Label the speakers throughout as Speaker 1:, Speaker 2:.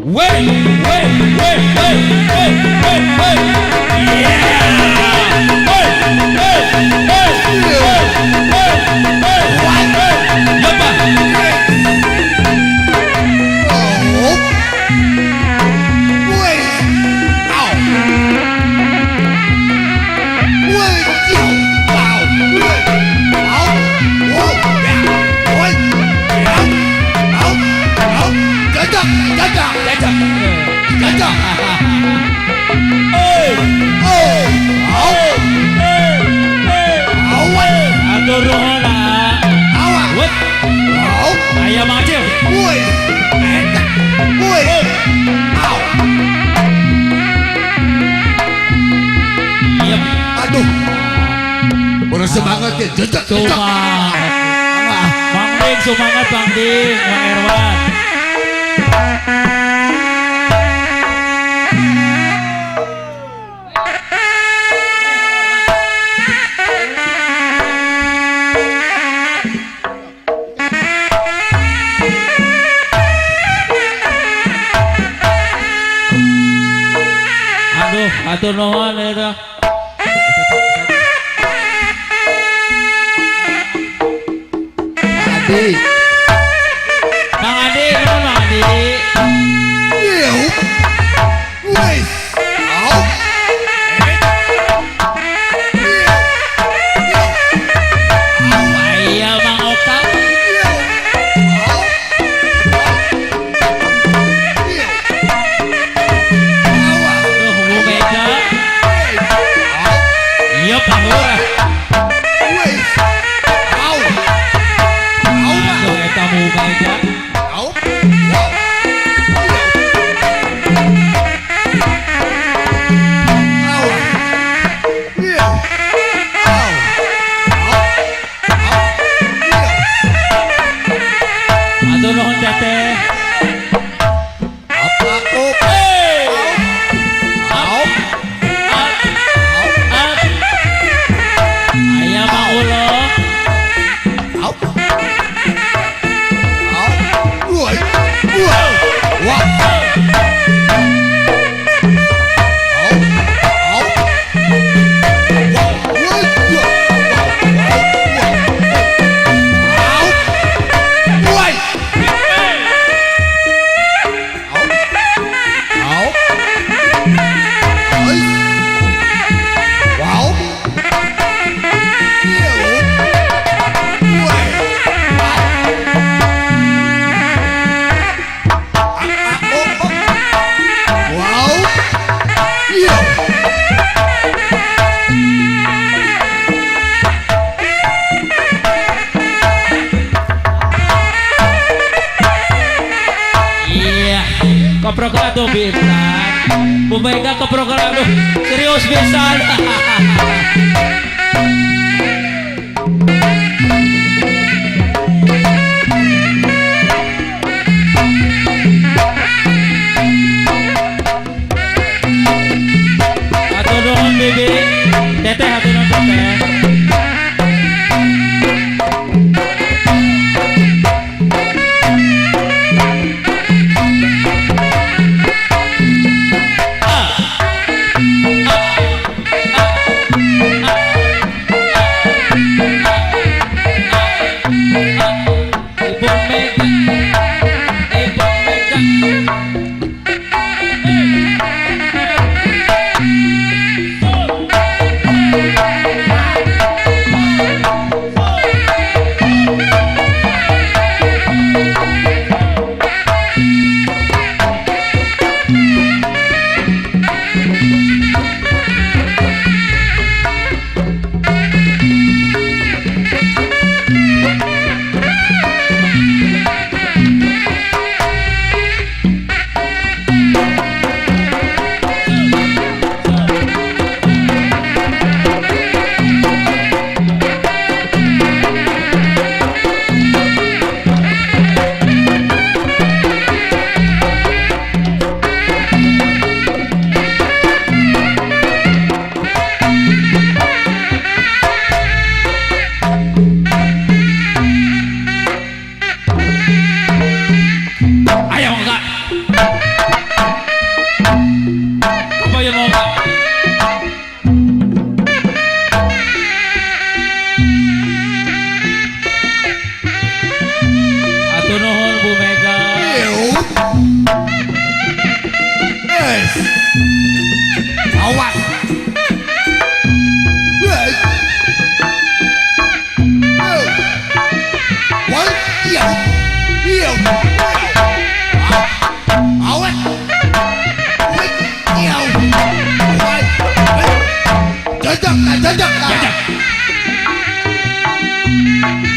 Speaker 1: Wait, wait, wait, wait, wait, wait, wait. Yeah. Wait, wait, wait, wait, wait, wait. What? Yapa.
Speaker 2: Oh. Wait. Ow. Wait. Ow. Ow. Wait. Ow. Whoa. Yeah. Wait. Yeah. Ow. Ow. Jaja. Jaja.
Speaker 1: Jaja.
Speaker 2: Jaja.
Speaker 1: Hey.
Speaker 2: Oh. Ow.
Speaker 1: Hey. Hey.
Speaker 2: Ow. Wait.
Speaker 1: Atur nuhun ah.
Speaker 2: Ow.
Speaker 1: Wait.
Speaker 2: Ow.
Speaker 1: Aya Mang Acil.
Speaker 2: Wait. Wait. Ow.
Speaker 1: Yep.
Speaker 2: Aduh. Bener semangat ya. Jaja. Jaja.
Speaker 1: Sumangat. Mang Ding sumangat Mang Ding, Mang Erwan. Aduh, atur nuhun eta.
Speaker 2: Adi.
Speaker 1: Mang Adi, nuhun Mang Adi.
Speaker 2: Ew. Wait. Ow.
Speaker 1: Aya Mang Okta. Tuh Bu Mega. Iya Pak Lurah. Tuh eta Bu Mega. Atur nuhun Teteh. Hey. Up. Up. Aya Mang Ulo. Iya, koprok aduh bintang. Bu Mega koprok aduh serius pisan. Atur nuhun Bibi. Teteh atur nuhun Teteh.
Speaker 2: Yes. Awas. Yes. Oh. What? Yo. Yo. Awas. Wait. Yo. Awas. Jajak lah, jajak lah.
Speaker 1: Jajak.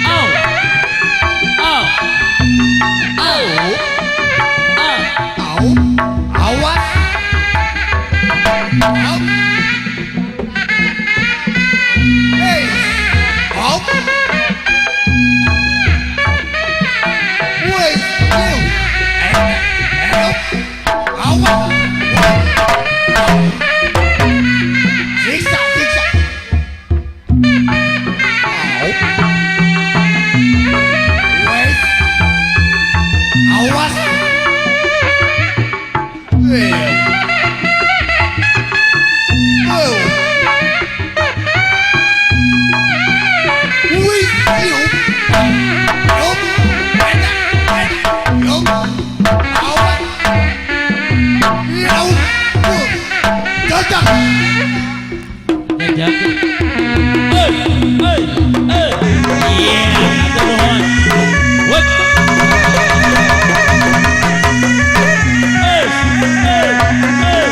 Speaker 1: Au. Au. Au. Au.
Speaker 2: Au. Awas. Au. Hey. Au. Wait. You. Help. Awas. Siksa, siksa. Au. Wait. Awas. Well. Oh. Wait. You. Yup. Yup. Awas. Yup. Jajak.
Speaker 1: Jajak. Hey, hey, hey. Yeah, atur nuhun. Wep. Hey, hey, hey, hey.